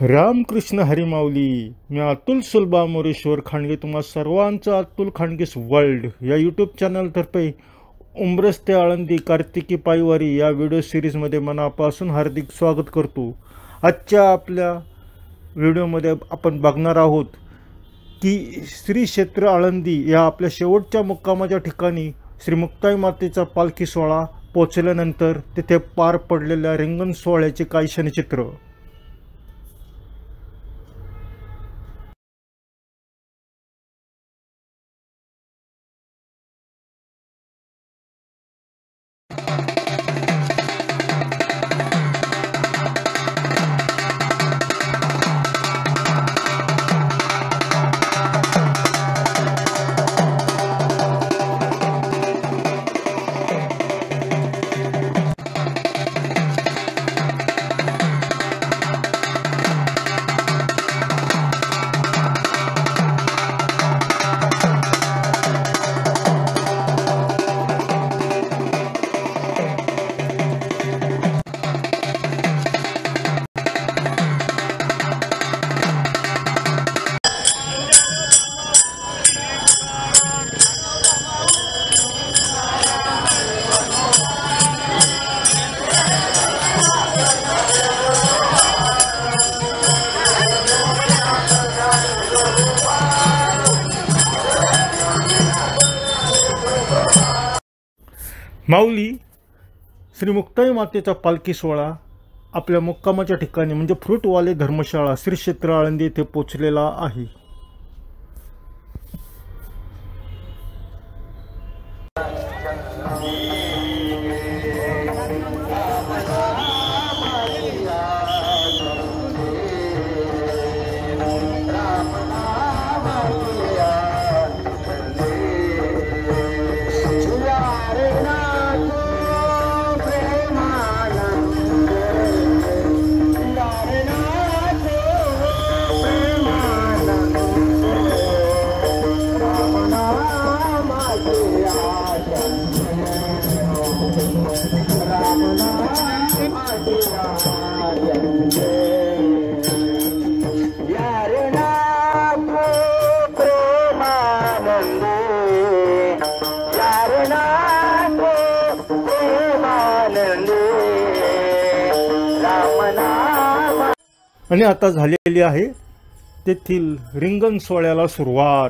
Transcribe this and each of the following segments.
रामकृष्ण हरी माऊली. मी अतुल सुलभा मोरेश्वर खांडगे तुम्हा सर्वांचं अतुल खांडगेस वर्ल्ड या यूट्यूब चॅनलतर्फे उंब्रज ते आळंदी कार्तिकी पायवारी या व्हिडिओ सिरीजमध्ये मनापासून हार्दिक स्वागत करतो. आजच्या आपल्या व्हिडिओमध्ये आपण बघणार आहोत की श्री क्षेत्र आळंदी या आपल्या शेवटच्या मुक्कामाच्या ठिकाणी श्री मुक्ताई मातेचा पालखी सोहळा पोहोचल्यानंतर तिथे पार पडलेल्या रिंगण सोहळ्याचे काही क्षणचित्र. माऊली श्री मुक्ताई मातेचा पालखी सोहळा आपल्या मुक्कामाच्या ठिकाणी म्हणजे फ्रूटवाले धर्मशाळा श्री क्षेत्र आळंदी येथे पोचलेला आहे. आणि आता झालेली आहे तेथील रिंगण सोहळ्याला सुरुवात.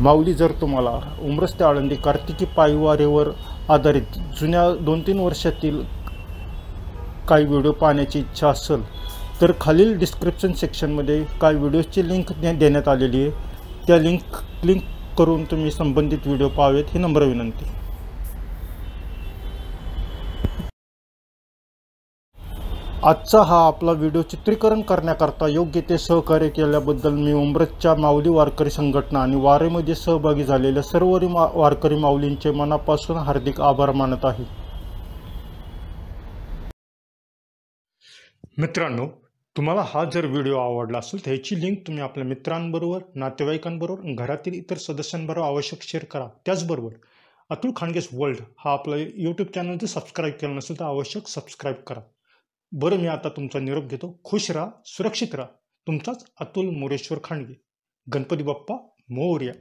माऊली, जर तुम्हाला उमरस ते आळंदी कार्तिकी पायवारीवर आधारित जुन्या 2-3 वर्षातील काही व्हिडिओ पाहण्याची इच्छा असेल तर खालील डिस्क्रिप्शन सेक्शनमध्ये काही व्हिडिओची लिंक देण्यात आलेली आहे. त्या लिंक करून तुम्ही संबंधित व्हिडिओ पाहावेत ही नम्र विनंती. आजचा हा आपला व्हिडिओ चित्रीकरण करण्याकरता योग्य ते सहकार्य केल्याबद्दल मी उंब्रजच्या माऊली वारकरी संघटना आणि वारीमध्ये सहभागी झालेल्या सर्व वारकरी माऊलींचे मनापासून हार्दिक आभार मानत आहे. मित्रांनो, तुम्हाला हा जर व्हिडिओ आवडला असेल तर ह्याची लिंक तुम्ही आपल्या मित्रांबरोबर, नातेवाईकांबरोबर, घरातील इतर सदस्यांबरोबर आवश्यक शेअर करा. त्याचबरोबर अतुल खांडगेस वर्ल्ड हा आपला यूट्यूब चॅनल जर सबस्क्राईब केला नसेल तर आवश्यक सबस्क्राईब करा. बरं, मी आता तुमचा निरोप घेतो. खुश राहा, सुरक्षित राहा. तुमचाच अतुल मोरेश्वर खांडगे. गणपती बाप्पा मोरया.